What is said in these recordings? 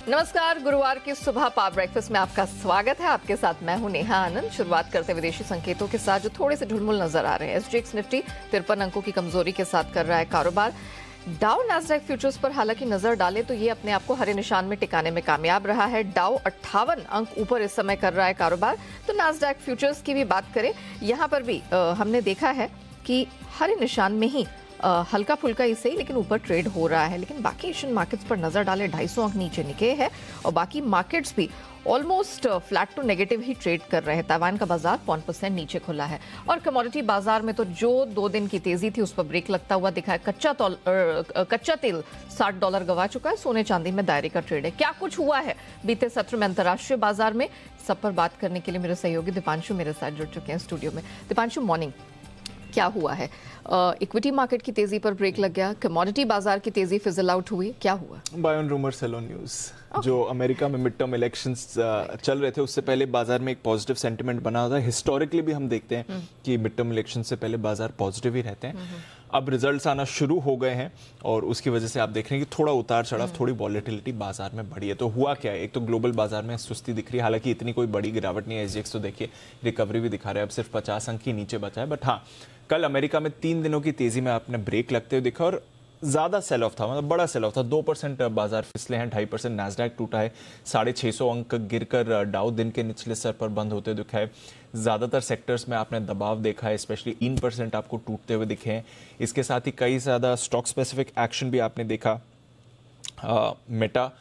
नमस्कार, गुरुवार की सुबह पावर ब्रेकफास्ट में आपका स्वागत है। आपके साथ मैं हूं नेहा आनंद। शुरुआत करते विदेशी संकेतों के साथ जो थोड़े से ढुलमुल नजर आ रहे हैं। SGX निफ्टी 53 अंकों की कमजोरी के साथ कर रहा है कारोबार। डाउ नैस्डैक फ्यूचर्स पर हालांकि नजर डालें तो ये अपने आप को हरे निशान में टिकाने में कामयाब रहा है। डाउ 58 अंक ऊपर इस समय कर रहा है कारोबार। तो नैस्डैक फ्यूचर्स की भी बात करें, यहां पर भी हमने देखा है कि हरे निशान में ही हल्का फुल्का ही सही लेकिन ऊपर ट्रेड हो रहा है। लेकिन बाकी एशियन मार्केट्स पर नजर डाले 250 अंक नीचे निकले हैं और बाकी मार्केट्स भी ऑलमोस्ट फ्लैट टू नेगेटिव ही ट्रेड कर रहे हैं। ताइवान का बाजार 1% नीचे खुला है और कमोडिटी बाजार में तो जो 2 दिन की तेजी थी उस पर ब्रेक लगता हुआ दिखा है। कच्चा तेल $60 गवा चुका है। सोने चांदी में दायरे का ट्रेड है। क्या कुछ हुआ है बीते सत्र में अंतर्राष्ट्रीय बाजार में, सब पर बात करने के लिए मेरे सहयोगी दीपांशु मेरे साथ जुड़ चुके हैं स्टूडियो में। दीपांशु, मॉर्निंग। क्या हुआ है? इक्विटी मार्केट की तेजी पर ब्रेक लग गया, कमोडिटी बाजार की तेजी फिजल आउट हुई, क्या हुआ? Buy on rumour sell on news. जो अमेरिका में मिड टर्म इलेक्शंस चल रहे थे उससे पहले बाजार में एक पॉजिटिव सेंटिमेंट बना होता है। हिस्टोरिकली भी हम देखते हैं कि मिड टर्म इलेक्शन से पहले बाजार पॉजिटिव ही रहते हैं। अब रिजल्ट्स आना शुरू हो गए हैं और उसकी वजह से आप देख रहे हैं कि थोड़ा उतार चढ़ाव, थोड़ी वॉलेटिलिटी बाजार में बढ़ी है। तो हुआ क्या है, एक तो ग्लोबल बाजार में सुस्ती दिख रही है। हालांकि इतनी कोई बड़ी गिरावट नहीं है। SGX तो देखिए रिकवरी भी दिखा रहा है, अब सिर्फ 50 अंक ही नीचे बचा है। बट हाँ, कल अमेरिका में 3 दिनों की तेजी में आपने ब्रेक लगते हुए देखा और ज्यादा सेल ऑफ था, मतलब बड़ा सेल ऑफ था। 2% बाजार फिसले हैं, 2.5% नैस्डैक टूटा है, 650 अंक गिरकर डाउ दिन के निचले स्तर पर बंद होते दिखा है। ज्यादातर सेक्टर्स में आपने दबाव देखा है, स्पेशली 3% आपको टूटते हुए दिखे हैं। इसके साथ ही कई ज्यादा स्टॉक स्पेसिफिक एक्शन भी आपने देखा। मेटा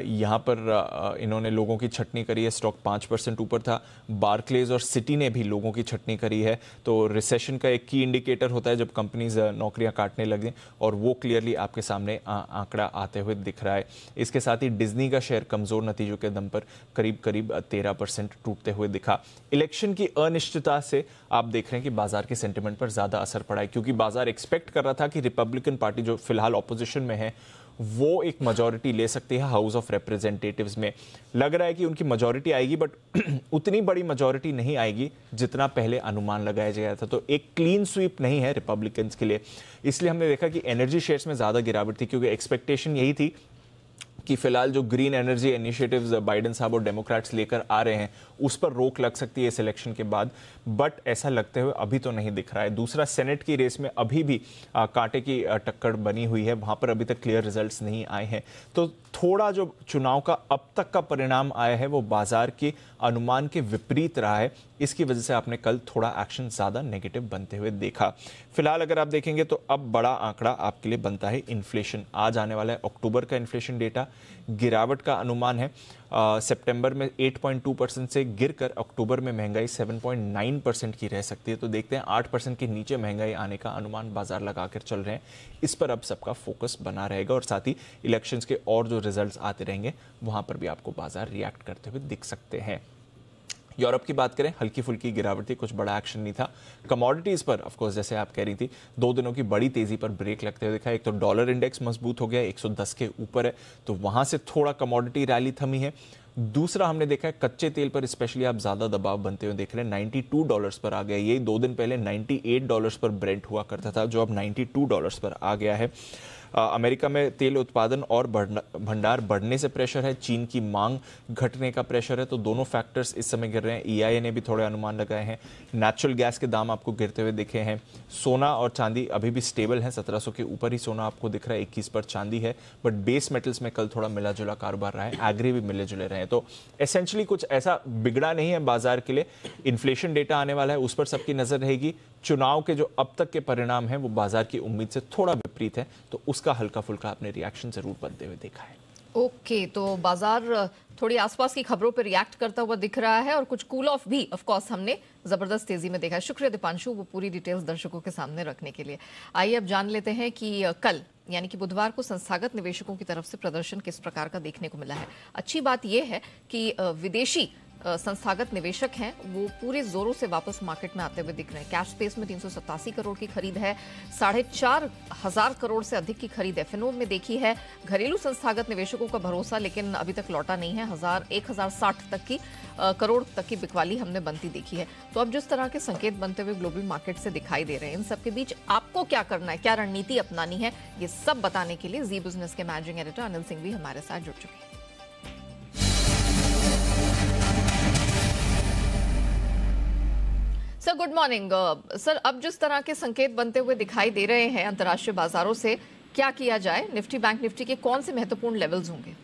यहाँ पर इन्होंने लोगों की छटनी करी है, स्टॉक 5% ऊपर था। बार्कलेज और सिटी ने भी लोगों की छटनी करी है। तो रिसेशन का एक की इंडिकेटर होता है जब कंपनीज नौकरियां काटने लगे और वो क्लियरली आपके सामने आंकड़ा आते हुए दिख रहा है। इसके साथ ही डिज्नी का शेयर कमजोर नतीजों के दम पर करीब 13% टूटते हुए दिखा। इलेक्शन की अनिश्चितता से आप देख रहे हैं कि बाजार के सेंटिमेंट पर ज्यादा असर पड़ा है, क्योंकि बाजार एक्सपेक्ट कर रहा था कि रिपब्लिकन पार्टी जो फिलहाल ऑपोजिशन में है वो एक मेजॉरिटी ले सकती है हाउस ऑफ रिप्रेजेंटेटिव्स में। लग रहा है कि उनकी मेजॉरिटी आएगी, बट उतनी बड़ी मेजॉरिटी नहीं आएगी जितना पहले अनुमान लगाया गया था। तो एक क्लीन स्वीप नहीं है रिपब्लिकन्स के लिए। इसलिए हमने देखा कि एनर्जी शेयर्स में ज्यादा गिरावट थी, क्योंकि एक्सपेक्टेशन यही थी कि फिलहाल जो ग्रीन एनर्जी इनिशिएटिव्स बाइडेन साहब और डेमोक्रेट्स लेकर आ रहे हैं उस पर रोक लग सकती है इस इलेक्शन के बाद। बट ऐसा लगते हुए अभी तो नहीं दिख रहा है। दूसरा, सेनेट की रेस में अभी भी कांटे की टक्कर बनी हुई है, वहां पर अभी तक क्लियर रिजल्ट्स नहीं आए हैं। तो थोड़ा जो चुनाव का अब तक का परिणाम आया है वो बाजार के अनुमान के विपरीत रहा है। इसकी वजह से आपने कल थोड़ा एक्शन ज्यादा नेगेटिव बनते हुए देखा। फिलहाल अगर आप देखेंगे तो अब बड़ा आंकड़ा आपके लिए बनता है इन्फ्लेशन। आज आने वाला है अक्टूबर का इन्फ्लेशन डेटा। गिरावट का अनुमान है सितंबर में 8.2% से गिरकर अक्टूबर में महंगाई 7.9% की रह सकती है। तो देखते हैं 8% के नीचे महंगाई आने का अनुमान बाजार लगाकर चल रहे हैं। इस पर अब सबका फोकस बना रहेगा और साथ ही इलेक्शंस के और जो रिजल्ट्स आते रहेंगे वहां पर भी आपको बाजार रिएक्ट करते हुए दिख सकते हैं। यूरोप की बात करें, हल्की फुल्की गिरावट थी, कुछ बड़ा एक्शन नहीं था। कमोडिटीज पर ऑफ कोर्स जैसे आप कह रही थी 2 दिनों की बड़ी तेजी पर ब्रेक लगते हुए दिखा। एक तो डॉलर इंडेक्स मजबूत हो गया, 110 के ऊपर है, तो वहां से थोड़ा कमोडिटी रैली थमी है। दूसरा, हमने देखा है कच्चे तेल पर स्पेशली आप ज्यादा दबाव बनते हुए देख रहे हैं। $92 पर आ गया। यही 2 दिन पहले $98 पर ब्रेंट हुआ करता था, जो अब $92 पर आ गया है। अमेरिका में तेल उत्पादन और भंडार बढ़ने से प्रेशर है, चीन की मांग घटने का प्रेशर है। तो दोनों फैक्टर्स इस समय गिर रहे हैं। EIA ने भी थोड़े अनुमान लगाए हैं। नेचुरल गैस के दाम आपको गिरते हुए दिखे हैं। सोना और चांदी अभी भी स्टेबल है, 1700 के ऊपर ही सोना आपको दिख रहा है, 21 पर चांदी है। बट बेस मेटल्स में कल थोड़ा मिला जुला कारोबार रहा है, एग्री भी मिले जुले रहे हैं। तो एसेंशियली कुछ ऐसा बिगड़ा नहीं है बाजार के लिए। इन्फ्लेशन डेटा आने वाला है, उस पर सबकी नजर रहेगी। चुनाव के जो अब तक के परिणाम हैं वो बाजार की उम्मीद से थोड़ा विपरीत है, तो उसका हल्का फुल्का अपने रिएक्शन जरूर बनते हुए देखा है। ओके, तो बाजार थोड़ी आसपास की खबरों पर रिएक्ट करता हुआ दिख रहा है और कुछ कूल ऑफ भी ऑफ कोर्स हमने जबरदस्त तेजी में देखा है। शुक्रिया दीपांशु, वो पूरी डिटेल्स दर्शकों के सामने रखने के लिए। आइए अब जान लेते हैं कि कल यानी कि बुधवार को संस्थागत निवेशकों की तरफ से प्रदर्शन किस प्रकार का देखने को मिला है। अच्छी बात यह है कि विदेशी संस्थागत निवेशक हैं वो पूरे जोरों से वापस मार्केट में आते हुए दिख रहे हैं। कैश स्पेस में 387 करोड़ की खरीद है, 4,500 करोड़ से अधिक की खरीद एफएनओ में देखी है। घरेलू संस्थागत निवेशकों का भरोसा लेकिन अभी तक लौटा नहीं है। 1,060 तक की करोड़ तक की बिकवाली हमने बनती देखी है। तो अब जिस तरह के संकेत बनते हुए ग्लोबल मार्केट से दिखाई दे रहे हैं, इन सबके बीच आपको क्या करना है, क्या रणनीति अपनानी है, ये सब बताने के लिए जी बिजनेस के मैनेजिंग एडिटर अनिल सिंह भी हमारे साथ जुड़ चुके हैं। Sir good morning. सर अब जिस तरह के संकेत बनते हुए दिखाई दे रहे हैं अंतर्राष्ट्रीय बाजारों से, क्या किया जाए? निफ्टी बैंक निफ्टी के कौन से महत्वपूर्ण लेवल्स होंगे?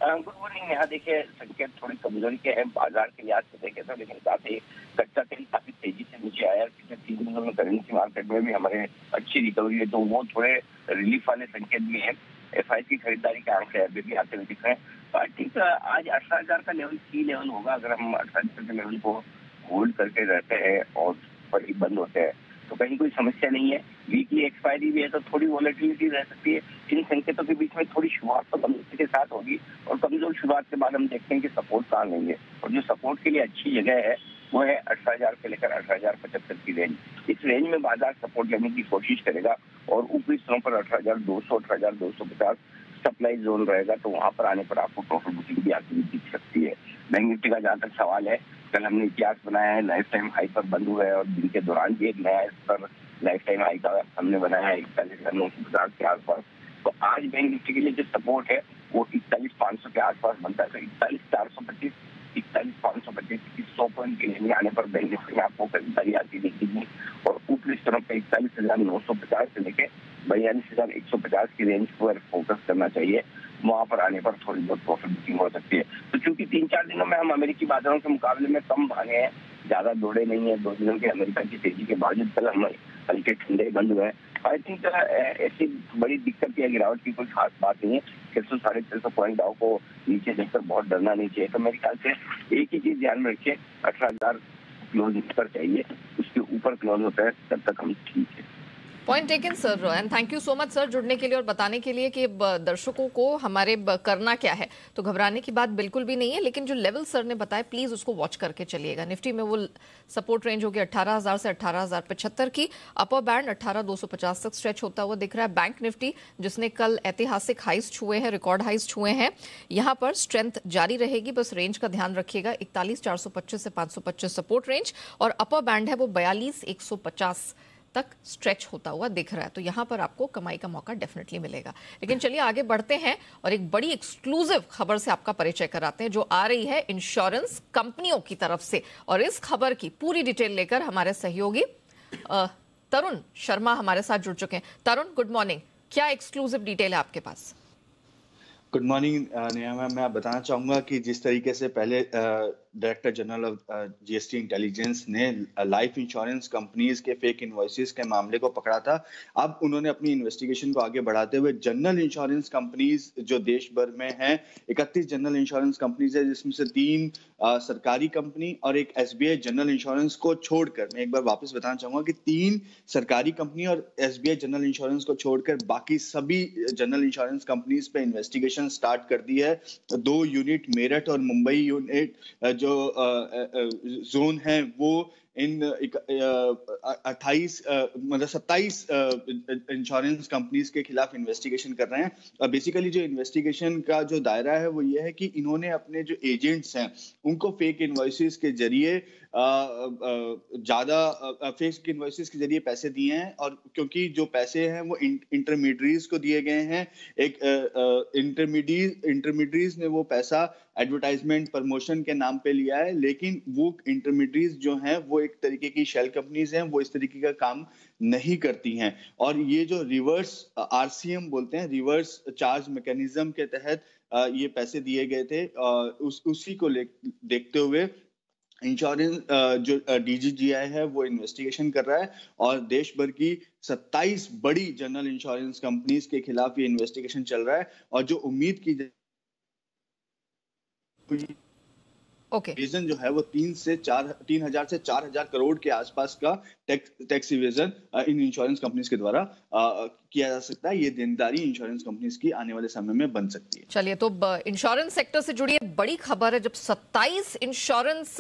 Good morning. यहाँ देखिए संकेत थोड़ी कमजोरी के हैं बाजार के लिहाज से देखे तो, लेकिन साथ ही कच्चा तेल काफी तेजी से नीचे आया। पिछले 3 दिनों में करेंसी मार्केट में भी हमारे अच्छी रिकवरी है, तो वो थोड़े रिलीफ वाले संकेत भी हैं। एफआई की खरीदारी के आंकड़े अभी भी आते हुए दिख रहे हैं। तो आई थिंक आज 18,000 का लेवल की लेवल होगा। अगर हम 18,000 के लेवल को होल्ड करके रहते हैं और पर ही बंद होते हैं तो कहीं कोई समस्या नहीं है। वीकली एक्सपायरी भी है तो थोड़ी वॉलेटिलिटी रह सकती है। इन संकेतों के बीच में थोड़ी शुरुआत तो कमजोरी के साथ होगी और कमजोर शुरुआत के बाद हम देखते हैं कि सपोर्ट कहाँ लेंगे, और जो सपोर्ट के लिए अच्छी जगह है वो है 18,000 से लेकर 18,075 की रेंज। इस रेंज में बाजार सपोर्ट लेने की कोशिश करेगा और ऊपरी स्तरों पर 18,200 18,250 सप्लाई जोन रहेगा, तो वहां पर आने पर आपको प्रॉफिट बुकिंग भी आती हुई दिख सकती है। बैंक निफ्टी का जहाँ तक सवाल है, कल हमने इतिहास बनाया है, लाइफ टाइम हाई पर बंद हुआ है और दिन के दौरान भी एक नया स्तर लाइफ टाइम हाई का हमने बनाया है 41,950 के आसपास। तो आज बैंक निफ्टी के लिए जो सपोर्ट है वो 41,500 के आसपास बनता है। तो 41,425 41,525 100 पॉइंट के लिए आने पर बैंक निफ्टी में आपको खरीदारी आती दिखेगी और ऊपरी स्तरों पर 41,950 से लेकर 42,150 की रेंज पर फोकस करना चाहिए। वहां पर आने पर थोड़ी बहुत प्रॉफिट बुकिंग हो सकती है। तो चूंकि 3-4 दिनों में हम अमेरिकी बाजारों के मुकाबले में कम भागे हैं, ज्यादा दौड़े नहीं है। 2 दिनों के अमेरिका की तेजी के बावजूद कल हम हल्के ठंडे बंद हुए हैं। आई थिंक ऐसी बड़ी दिक्कत या गिरावट की कोई खास बात नहीं है। 600 650 पॉइंट दाव को नीचे देखकर बहुत डरना नहीं चाहिए। तो मेरे ख्याल से एक ही चीज ध्यान में रखिए, 18,000 क्लोज पर चाहिए, उसके ऊपर क्लोज होता है तब तक हम ठीक है। Point taken sir, and thank you so much sir जुड़ने के लिए और बताने के लिए कि दर्शकों को हमारे करना क्या है। तो घबराने की बात बिल्कुल भी नहीं है, लेकिन जो लेवल सर ने बताया प्लीज उसको वॉच करके चलिएगा। निफ्टी में वो सपोर्ट रेंज होगी 18,000 से 18,075 की, अपर बैंड 18,250 तक स्ट्रेच होता हुआ दिख रहा है। बैंक निफ्टी जिसने कल ऐतिहासिक हाइज छुए हैं, रिकॉर्ड हाइज छुए हैं, यहां पर स्ट्रेंथ जारी रहेगी। बस रेंज का ध्यान रखिएगा, 41,425 से 525 सपोर्ट रेंज और अपर बैंड है वो 42,150 तक स्ट्रेच होता हुआ दिख रहा है। तो यहां पर आपको कमाई का मौका डेफिनेटली मिलेगा। लेकिन चलिए आगे बढ़ते हैं और एक बड़ी एक्सक्लूसिव खबर से आपका परिचय कराते हैं जो आ रही है इंश्योरेंस कंपनियों की तरफ से। और इस खबर की पूरी डिटेल लेकर हमारे सहयोगी तरुण शर्मा हमारे साथ जुड़ चुके हैं। तरुण गुड मॉर्निंग, क्या एक्सक्लूसिव डिटेल है आपके पास? गुड मॉर्निंग नेहा मैम, मैं बताना चाहूंगा कि जिस तरीके से पहले director general of GST intelligence ने लाइफ इंश्योरेंस कंपनीज के फेक इनवॉइसेस के मामले को पकड़ा था, अब उन्होंने अपनी इन्वेस्टिगेशन को आगे बढ़ाते हुए जनरल इंश्योरेंस कंपनीज जो देश भर में हैं, 31 जनरल इंश्योरेंस कंपनीज है, जिसमें से 3 सरकारी कंपनी और एक एसबीआई जनरल इंश्योरेंस को छोड़कर, मैं एक बार वापस बताना चाहूंगा कि 3 सरकारी कंपनी और एसबीआई जनरल इंश्योरेंस को छोड़कर बाकी सभी जनरल इंश्योरेंस कंपनीज पे इन्वेस्टिगेशन स्टार्ट कर दी है। 2 यूनिट मेरठ और मुंबई यूनिट जो जोन है वो इन 28 मतलब 27 इंश्योरेंस कंपनीज के खिलाफ इन्वेस्टिगेशन कर रहे हैं। और बेसिकली जो इन्वेस्टिगेशन का जो दायरा है वो ये है कि इन्होंने अपने जो एजेंट्स हैं उनको फेक इनवॉइसेस के जरिए ज्यादा फेक इनवॉइसेस के जरिए पैसे दिए हैं, और क्योंकि जो पैसे हैं वो इंटरमीडियरीज को दिए गए हैं। एक इंटरमीडियरीज ने वो पैसा एडवर्टाइजमेंट प्रमोशन के नाम पे लिया है, लेकिन वो इंटरमीडियरीज जो हैं वो एक तरीके की शेल कंपनीज हैं, वो इस तरीके का काम नहीं करती हैं। और ये जो रिवर्स आरसीएम बोलते हैं, रिवर्स चार्ज मैकेनिज्म के तहत ये पैसे दिए गए थे। उसी को देखते हुए इंश्योरेंस जो डीजीजीआई है वो इन्वेस्टिगेशन कर रहा है और देश भर की 27 बड़ी जनरल इंश्योरेंस कंपनीज के खिलाफ ये इन्वेस्टिगेशन चल रहा है। और जो उम्मीद की इवेजन जो है वो 3,000 से 4,000 करोड़ के आसपास का tax evasion in insurance companies के द्वारा किया जा सकता है। ये देनदारी इंश्योरेंस कंपनीज की आने वाले समय में बन सकती है। चलिए, तो इंश्योरेंस सेक्टर से जुड़ी बड़ी खबर है। जब 27 इंश्योरेंस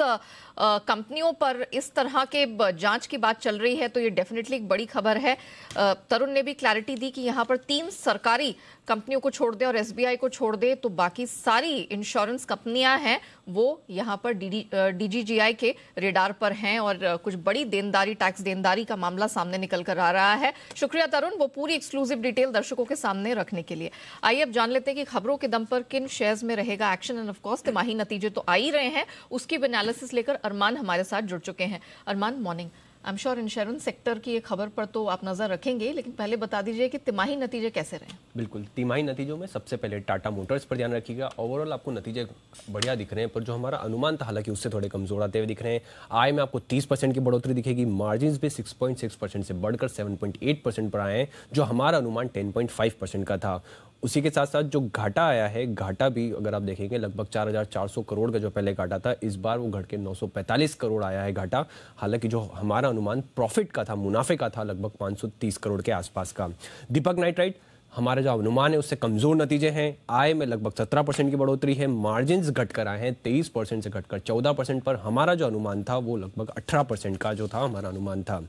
कंपनियों पर इस तरह के जांच की बात चल रही है तो ये डेफिनेटली एक बड़ी खबर है। तरुण ने भी क्लैरिटी दी कि यहाँ पर 3 सरकारी कंपनियों को छोड़ दे और एसबीआई को छोड़ दे तो बाकी सारी इंश्योरेंस कंपनियां हैं वो यहाँ पर डीजीजीआई के रेडार पर हैं और कुछ बड़ी देनदारी, टैक्स देनदारी का मामला सामने निकल कर आ रहा है। शुक्रिया तरुण, वो पूरी एक्सक्लूसिव डिटेल दर्शकों के सामने रखने के लिए। आइए अब जान लेते हैं कि खबरों के दम पर किन शेयर्स में रहेगा एक्शन। एंड ऑफ कोर्स तिमाही नतीजे तो आ ही रहे हैं, उसकी एनालिसिस लेकर अरमान हमारे साथ जुड़ चुके हैं। Arman, morning. I am sure insurance sector की एक खबर पर तो आप नजर रखेंगे, लेकिन पहले बता दीजिए कि तिमाही नतीजे कैसे रहे। बिल्कुल, तिमाही नतीजों में सबसे पहले टाटा मोटर्स पर ध्यान रखिएगा। ओवरऑल आपको नतीजे बढ़िया दिख रहे हैं, पर जो हमारा अनुमान था हालांकि उससे थोड़े कमजोर आते हुए दिख रहे हैं। आय में आपको 30% की बढ़ोतरी दिखेगी, मार्जिन भी 6.6% से बढ़कर 7.8% पर आए हैं, जो हमारा अनुमान 10.5% का था। उसी के साथ साथ जो घाटा आया है, घाटा भी अगर आप देखेंगे लगभग 4,400 करोड़ का जो पहले घाटा था, इस बार वो घट के 945 करोड़ आया है घाटा। हालांकि जो हमारा अनुमान प्रॉफिट का था, मुनाफे का था, लगभग 530 करोड़ के आसपास का। दीपक नाइट्राइट, हमारा जो अनुमान है उससे कमजोर नतीजे हैं। आय में लगभग 17% की बढ़ोतरी है, मार्जिन घटकर आए हैं 23% से घटकर 14% पर। हमारा जो अनुमान था वो लगभग 18% का जो था हमारा अनुमान था।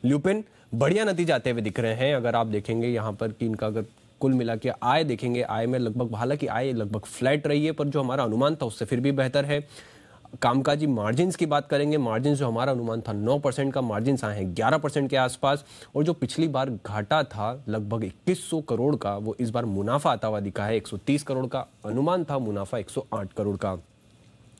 ल्यूपिन बढ़िया नतीजे आते हुए दिख रहे हैं। अगर आप देखेंगे यहाँ पर कि इनका अगर कुल मिला के आय देखेंगे, आय में लगभग, हालांकि आय लगभग फ्लैट रही है, पर जो हमारा अनुमान था उससे फिर भी बेहतर है। कामकाजी मार्जिन्स की बात करेंगे, मार्जिन जो हमारा अनुमान था 9% का, मार्जिन आए हैं 11% के आसपास। और जो पिछली बार घाटा था लगभग 2100 करोड़ का, वो इस बार मुनाफा आता हुआ दिखा है 130 करोड़ का। अनुमान था मुनाफा 108 करोड़ का।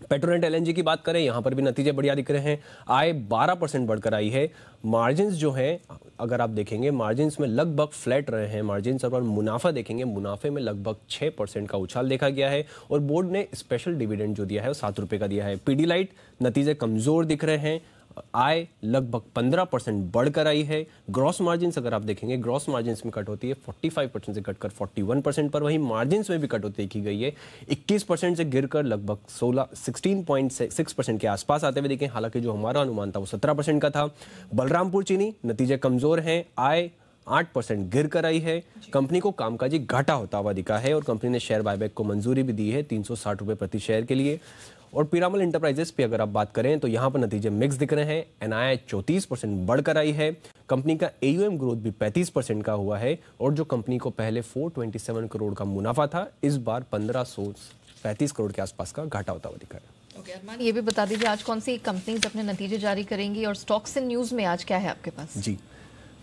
पेट्रोनेट एलएनजी की बात करें, यहां पर भी नतीजे बढ़िया दिख रहे हैं। आय 12% बढ़कर आई है। मार्जिन्स जो है अगर आप देखेंगे, मार्जिन्स में लगभग फ्लैट रहे हैं मार्जिन्स। और मुनाफा देखेंगे, मुनाफे में लगभग 6% का उछाल देखा गया है। और बोर्ड ने स्पेशल डिविडेंड जो दिया है वो 7 रुपए का दिया है। पीडीलाइट नतीजे कमजोर दिख रहे हैं। आय लगभग 15% बढ़कर आई है। ग्रॉस मार्जिन्स अगर आप देखेंगे, ग्रॉस मार्जिन्स में कट होती है 45% से घटकर 41% पर। वहीं मार्जिन्स में भी कटौती देखी गई है, 21% से गिरकर लगभग 16.6% के आसपास आते हुए देखें। हालांकि जो हमारा अनुमान था वो 17% का था। बलरामपुर चीनी नतीजे कमजोर हैं। आय 8% गिर कर आई है। कंपनी को कामकाजी घाटा होता हुआ दिखा है और कंपनी ने शेयर बायबैक को मंजूरी भी दी है 360 रुपए प्रति शेयर के लिए। और पीरामल इंटरप्राइजेस पे अगर आप बात करें तो यहां पर नतीजे मिक्स दिख रहे हैं। एनआईआई 34% बढ़कर आई है। कंपनी का एयूएम ग्रोथ भी 35% का हुआ है। और जो कंपनी को पहले 427 करोड़ का मुनाफा था, इस बार 1535 करोड़ के आसपास का घाटा होता हुआ दिखा है। ओके अरमान, ये भी बता दीजिए आज कौन सी कंपनीज अपने नतीजे जारी करेंगी और स्टॉक्स इन न्यूज में आज क्या है आपके पास? जी,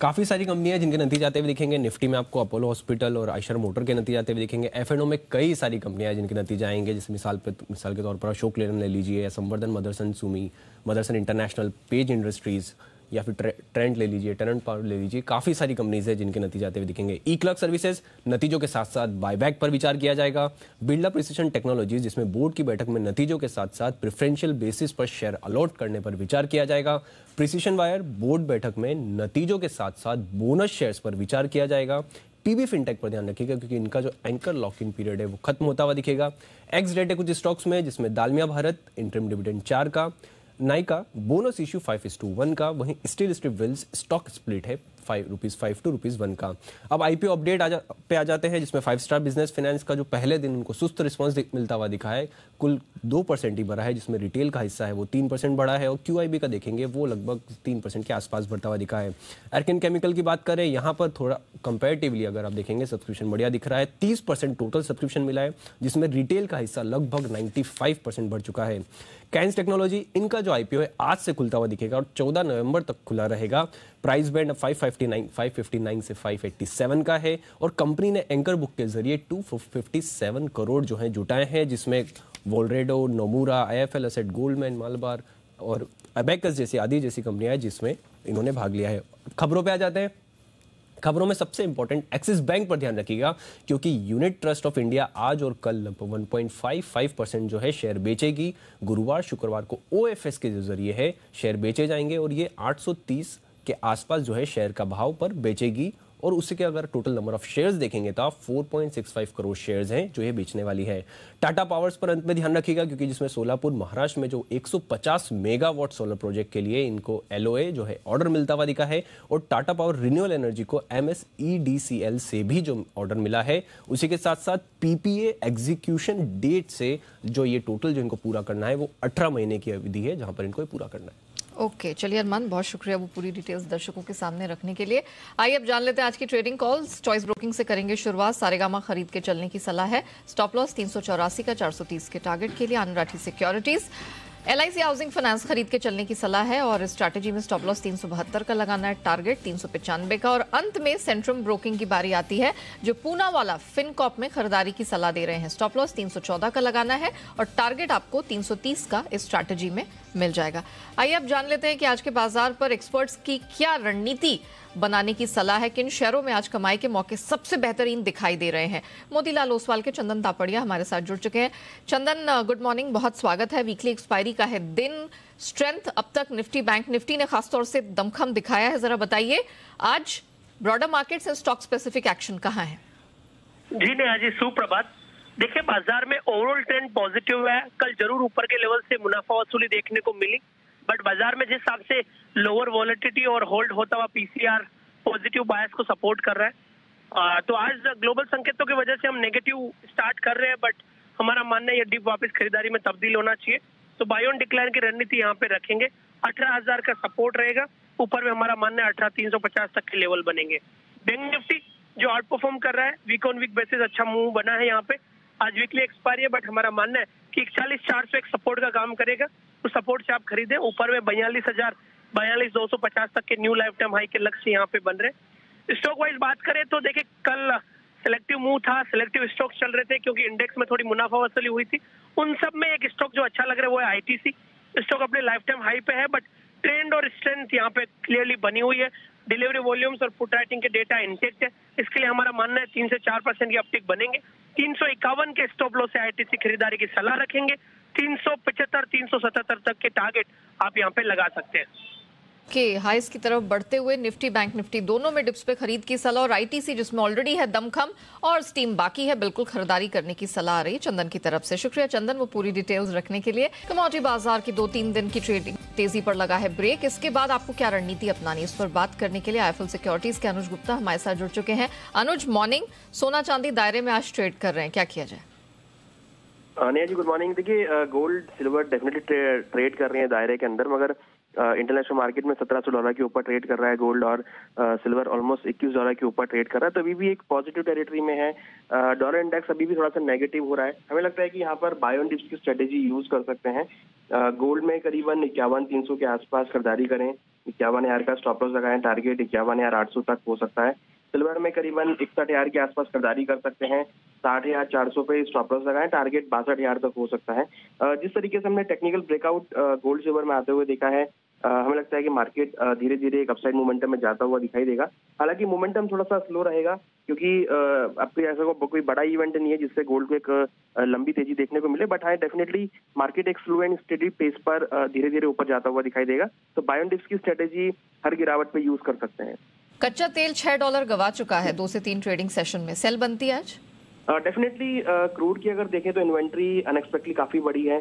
काफ़ी सारी कंपनियां जिनके नतीजे आते हुए दिखेंगे। निफ्टी में आपको अपोलो हॉस्पिटल और आयशर मोटर के नतीजे आते हुए दिखेंगे। एफएनओ में कई सारी कंपनियां जिनके नतीजे आएंगे, जैसे मिसाल के तौर पर अशोक लेलैंड ले लीजिए, या Samvardhana, Motherson Sumi, Motherson International, Page Industries, या फिर ट्रेंड ले लीजिए, टर्न पावर ले लीजिए। काफ़ी सारी कंपनीज है जिनके नतीजे आते हुए दिखेंगे। ई क्लर्क सर्विसेज नतीजों के साथ साथ बायबैक पर विचार किया जाएगा। बिरला प्रिसिशन टेक्नोलॉजीज, जिसमें बोर्ड की बैठक में नतीजों के साथ साथ प्रेफरेंशियल बेसिस पर शेयर अलॉट करने पर विचार किया जाएगा। प्रिसिशन वायर बोर्ड बैठक में नतीजों के साथ साथ बोनस शेयर्स पर विचार किया जाएगा। पीबी फिनटेक पर ध्यान रखिएगा क्योंकि इनका जो एंकर लॉक इन पीरियड है वो खत्म होता हुआ दिखेगा। एक्स डेट है कुछ स्टॉक्स में, जिसमें दालमिया भारत इंटरिम डिविडेंड 4 का, नाइका बोनस इश्यू 5:1 का, वहीं Steel Strip Wheels stock split है ₹5 to ₹1 का। अब आईपीओ अपडेट पे आ जाते हैं, जिसमें 5 स्टार बिजनेस फाइनेंस का जो पहले दिन उनको सुस्त रिस्पांस मिलता हुआ दिखा है, कुल 2% ही बढ़ा है, जिसमें रिटेल का हिस्सा है वो 3% बढ़ा है। और क्यूआईबी का देखेंगे वो लगभग 3% के आसपास बढ़ता हुआ दिखा है। अर्किन केमिकल की बात करें, यहाँ पर थोड़ा कंपेरेटिवली अगर आप देखेंगे सब्सक्रिप्शन बढ़िया दिख रहा है। 30% टोटल सब्सक्रिप्शन मिला है, जिसमें रिटेल का हिस्सा लगभग 95% बढ़ चुका है। कैंस टेक्नोलॉजी, इनका जो आईपीओ है आज से खुलता हुआ दिखेगा और 14 नवंबर तक खुला रहेगा। प्राइस बैंड 559 से 587 का है। और कंपनी ने एंकर बुक के जरिए 257 करोड़ जो है जुटाए हैं, जिसमें वोल्रेडो, Nomura, IFL asset, Goldman, Malabar और अबेकस जैसी आदि जैसी कंपनियां हैं जिसमें इन्होंने भाग लिया है। खबरों पे आ जाते हैं। खबरों में सबसे इंपॉर्टेंट एक्सिस बैंक पर ध्यान रखिएगा, क्योंकि यूनिट ट्रस्ट ऑफ इंडिया आज और कल लगभग 1.55% जो है शेयर बेचेगी। गुरुवार शुक्रवार को ओएफएस के जरिए है शेयर बेचे जाएंगे और ये 830 के आसपास जो है शेयर का भाव पर बेचेगी। और उसी के अगर टोटल नंबर ऑफ शेयर्स देखेंगे तो 4.65 करोड़ शेयर्स हैं जो ये बेचने वाली है। टाटा पावर्स पर अंत में ध्यान रखिएगा, क्योंकि जिसमें सोलापुर महाराष्ट्र में जो 150 मेगावाट सोलर प्रोजेक्ट के लिए इनको एलओए जो है ऑर्डर मिलता हुआ दिखा है। और टाटा पावर रिन्यूएबल एनर्जी को एमएसईडीसीएल से भी जो ऑर्डर मिला है, उसी के साथ साथ पीपीए एग्जीक्यूशन डेट से जो ये टोटल जो इनको पूरा करना है वो 18 महीने की अवधि है जहां पर इनको पूरा करना है। ओके चलिए अरमान, बहुत शुक्रिया वो पूरी डिटेल्स दर्शकों के सामने रखने के लिए। आइए अब जान लेते हैं आज की ट्रेडिंग कॉल्स। चॉइस ब्रोकिंग से करेंगे शुरुआत। सारेगामा खरीद के चलने की सलाह है। स्टॉप लॉस 384 का, 430 के टारगेट के लिए। अनुराठी सिक्योरिटीज LIC हाउसिंग फाइनेंस खरीद के चलने की सलाह है और इस स्ट्रैटेजी में स्टॉप लॉस 372 का लगाना है, टारगेट 395 का। और अंत में सेंट्रम ब्रोकिंग की बारी आती है जो पूना वाला फिनकॉप में खरीदारी की सलाह दे रहे हैं। स्टॉप लॉस 314 का लगाना है और टारगेट आपको 330 का इस स्ट्रैटेजी में मिल जाएगा। आइए अब जान लेते हैं कि आज के बाजार पर एक्सपर्ट्स की क्या रणनीति बनाने की सलाह है, किन शेयरों में आज कमाई के मौके सबसे बेहतरीन दिखाई दे रहे हैं। मोतीलाल ओसवाल के चंदन तापड़िया हमारे साथ जुड़ चुके हैं। चंदन, गुड मॉर्निंग, बहुत स्वागत है। वीकली एक्सपायरी का है दिन, स्ट्रेंथ अब तक निफ्टी बैंक निफ्टी ने खासतौर से दमखम दिखाया है, जरा बताइए आज broader markets and stock specific action कहाँ है? जी नेहा जी, सुप्रभात। देखिए, बाजार में ओवरऑल ट्रेंड पॉजिटिव है। कल जरूर ऊपर के लेवल से मुनाफा वसूली देखने को मिली, बट बाजार में जिस हिसाब से लोअर वॉलेटिलिटी और होल्ड होता हुआ PCR पॉजिटिव बायस को सपोर्ट कर रहा है। तो आज ग्लोबल संकेतों की वजह से हम नेगेटिव स्टार्ट कर रहे हैं, बट हमारा मानना है ये डिप वापस खरीदारी में तब्दील होना चाहिए। तो बाय ऑन डिक्लाइन की रणनीति यहाँ पे रखेंगे। 18,000 का सपोर्ट रहेगा, ऊपर में हमारा मानना है 18,350 तक के लेवल बनेंगे। बैंक निफ्टी जो आउट परफॉर्म कर रहा है, वीक ऑन वीक बेसिस अच्छा मूव बना है यहाँ पे। आज वीकली एक्सपायरी है, बट हमारा मानना है कि 41,400 एक सपोर्ट का काम करेगा, तो सपोर्ट से आप खरीदें। ऊपर में 42,250 तक के न्यू लाइफ टाइम हाई के लक्ष्य यहाँ पे बन रहे हैं। स्टॉक वाइज बात करें तो देखिए, कल सिलेक्टिव मूव था, सिलेक्टिव स्टॉक चल रहे थे क्योंकि इंडेक्स में थोड़ी मुनाफा वसूली हुई थी। उन सब में एक स्टॉक जो अच्छा लग रहा है वो है ITC। स्टॉक अपने लाइफ टाइम हाई पे है, बट ट्रेंड और स्ट्रेंथ यहाँ पे क्लियरली बनी हुई है। डिलीवरी वॉल्यूम्स और फुट राइटिंग के डेटा इंटेक्ट है, इसके लिए हमारा मानना है 3 से 4% की अपटिक बनेंगे। 351 के स्टॉप लॉस से ITC खरीदारी की सलाह रखेंगे। 375 377 तक के टारगेट आप यहाँ पे लगा सकते हैं। के हाइस की तरफ बढ़ते हुए निफ्टी बैंक निफ्टी दोनों में डिप्स पे खरीद की सलाह और ITC जिसमें ऑलरेडी है दमखम और स्टीम बाकी है, बिल्कुल खरीदारी करने की सलाह आ रही है चंदन की तरफ से। शुक्रिया चंदन, वो पूरी डिटेल्स रखने के लिए। कमोडिटी बाजार की 2-3 दिन की ट्रेडिंग तेजी पर लगा है ब्रेक। इसके बाद आपको क्या रणनीति अपनानी है, इस पर बात करने के लिए IIFL सिक्योरिटीज के अनुज गुप्ता हमारे साथ जुड़ चुके हैं। अनुज, मॉर्निंग। सोना चांदी दायरे में आज ट्रेड कर रहे हैं, क्या किया जाए? Neha ji, good morning. देखिए, गोल्ड सिल्वर डेफिनेटली ट्रेड कर रहे हैं दायरे के अंदर, मगर इंटरनेशनल मार्केट में $1,700 के ऊपर ट्रेड कर रहा है गोल्ड, और सिल्वर ऑलमोस्ट $21 के ऊपर ट्रेड कर रहा है। तो अभी भी एक पॉजिटिव टेरिटरी में है। डॉलर इंडेक्स अभी भी थोड़ा सा नेगेटिव हो रहा है। हमें लगता है कि यहाँ पर बाय ऑन डिप्स की स्ट्रेटेजी यूज कर सकते हैं। गोल्ड में करीबन 51,300 के आसपास खरीदारी करें, 51,000 का स्टॉप लॉस लगाएं, टारगेट 51,800 तक हो सकता है। सिल्वर में करीबन 61,000 के आसपास खरीदारी कर सकते हैं, 60,400 पे स्टॉप लॉस लगाएं, टारगेट 62,000 तक हो सकता है। जिस तरीके से हमने टेक्निकल ब्रेकआउट गोल्ड सिल्वर में आते हुए देखा है, हमें लगता है कि मार्केट धीरे धीरे एक अपसाइड मोमेंटम में जाता हुआ दिखाई देगा। हालांकि मोमेंटम थोड़ा सा स्लो रहेगा क्योंकि अब तो ऐसा कोई बड़ा इवेंट नहीं है जिससे गोल्ड को एक लंबी तेजी देखने को मिले, बट हाँ डेफिनेटली मार्केट एक स्लो एंड स्टेडी पेस पर धीरे धीरे ऊपर जाता हुआ दिखाई देगा। तो बाय ऑन डिप्स की स्ट्रेटेजी हर गिरावट पे यूज कर सकते हैं। कच्चा तेल $6 गवा चुका है 2 से 3 ट्रेडिंग सेशन में, सेल बनती है आज? डेफिनेटली क्रूड की अगर देखें तो इन्वेंट्री अनएक्सपेक्टली काफी बड़ी है।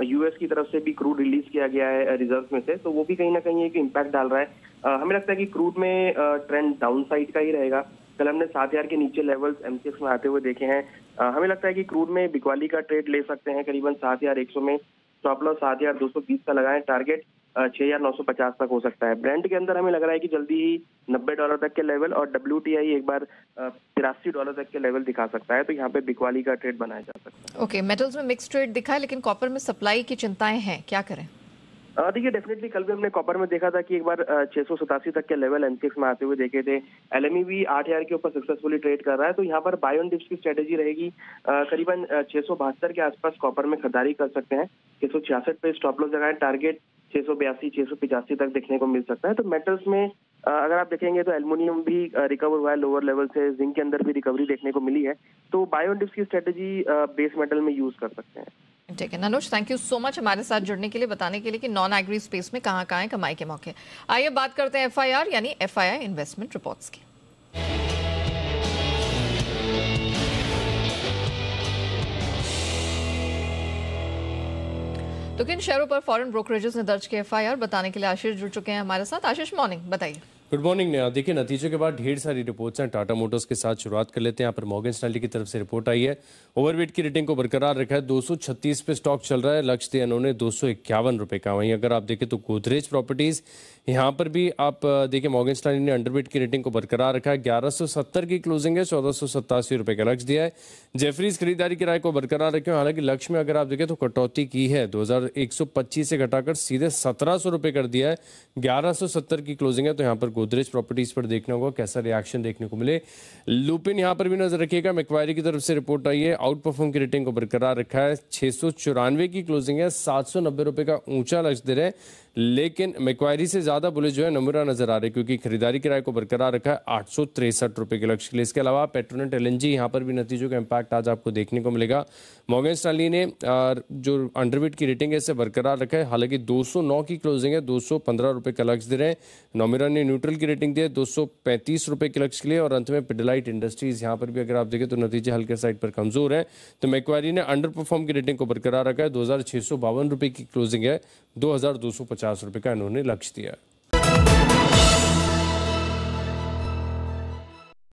US की तरफ से भी क्रूड रिलीज किया गया है रिजर्व में से, तो वो भी कहीं ना कहीं एक इम्पैक्ट डाल रहा है। हमें लगता है कि क्रूड में ट्रेंड डाउन साइड का ही रहेगा। कल हमने 7,000 के नीचे लेवल्स MCX में आते हुए देखे हैं। हमें लगता है कि क्रूड में बिकवाली का ट्रेड ले सकते हैं करीबन 7,100 में। स्टॉप लॉस 7,220 का लगाएं, टारगेट 6,950 तक हो सकता है। ब्रेंट के अंदर हमें लग रहा है कि जल्दी ही $90 तक के लेवल और WTI एक बार $83 तक के लेवल दिखा सकता है, तो यहाँ पे बिकवाली का ट्रेड बनाया जा सकता है। ओके, मेटल्स में मिक्स ट्रेड दिखा है, लेकिन कॉपर में सप्लाई की चिंताएं हैं, क्या करें? देखिए, डेफिनेटली कल भी हमने कॉपर में देखा था कि एक बार 687 तक के लेवल MCX में आते हुए देखे थे। LME भी 8,000 के ऊपर सक्सेसफुली ट्रेड कर रहा है, तो यहाँ पर बाय ऑन डिप्स की स्ट्रेटेजी रहेगी। करीबन 672 के आसपास कॉपर में खरीदारी कर सकते हैं, 666 पे स्टॉप लॉस लगाएं, टारगेट 682 685 तक देखने को मिल सकता है। तो मेटल्स में अगर आप देखेंगे तो एल्युमिनियम भी रिकवर हुआ है लोअर लेवल से, जिंक के अंदर भी रिकवरी देखने को मिली है। तो बाय ऑन डिप्स की स्ट्रेटेजी बेस मेटल में यूज कर सकते हैं। ठीक है अनुज, थैंक यू सो मच हमारे साथ जुड़ने के लिए, बताने के लिए कि नॉन एग्री स्पेस में कहाँ कहाँ है कमाई के मौके। आइए बात करते हैं FIR यानी FII इन्वेस्टमेंट रिपोर्ट्स की। तो किन शेयरों पर फॉरेन ब्रोकरेजेस ने दर्ज किए FIR, बताने के लिए आशीष जुड़ चुके हैं हमारे साथ। आशीष, मॉर्निंग, बताइए। Good morning Neha. देखिए, नतीजों के बाद ढेर सारी रिपोर्ट्स हैं। टाटा मोटर्स के साथ शुरुआत कर लेते हैं। यहाँ पर मॉर्गन स्टैनली की तरफ से रिपोर्ट आई है। ओवरवेट की रेटिंग को बरकरार रखा है, 236 पे स्टॉक चल रहा है। लक्ष्य दिया इन्होंने 251 रुपए का। वहीं अगर आप देखें तो गोदरेज प्रॉपर्टीज, यहाँ पर भी आप देखिए मॉर्गन स्टैनली ने अंडरवेट की रेटिंग को बरकरार रखा है। 1170 की क्लोजिंग है, 1487 रुपए का लक्ष्य दिया है। जेफरीज खरीदारी की राय को बरकरार रखे, हालांकि लक्ष्य में अगर आप देखें तो कटौती की है, 2125 से घटाकर सीधे 1700 रुपए कर दिया है। 1170 की क्लोजिंग है। तो यहाँ पर गोदरेज प्रॉपर्टीज पर देखना होगा कैसा रिएक्शन देखने को मिले। लुपिन यहाँ पर भी नजर रखिएगा। मैक्वायरी की तरफ से रिपोर्ट आई है, आउट परफॉर्म की रेटिंग को बरकरार रखा है। 694 की क्लोजिंग है, 790 रुपए का ऊंचा लक्ष्य दे रहे हैं। लेकिन मैक्वायरी से ज्यादा बुलिश जो है नमूरा नजर आ रहे, क्योंकि खरीदारी किराए को बरकरार रखा है 863 रुपए के लक्ष्य के लिए। इसके अलावा पेट्रोनेट एलएनजी, यहाँ पर भी नतीजों का इंपैक्ट आज आपको देखने को मिलेगा। मॉर्गन स्टैनली ने जो अंडरवेट की रेटिंग है इसे बरकरार रखा है, हालांकि 209 की क्लोजिंग है, 215 रुपए का लक्ष्य दे रहे हैं। नोमिरा ने न्यूट्रल की रेटिंग दी है 235 रुपए के लक्ष्य के लिए। और अंत में पिडिलाइट इंडस्ट्रीज, यहाँ पर भी अगर आप देखें तो नतीजे हल्के साइड पर कमजोर है। तो मैक्वायरी ने अंडर परफॉर्म की रेटिंग को बरकरार रखा है, 2652 रुपए की क्लोजिंग है, 2250 रुपए का इन्होंने लक्ष्य दिया है।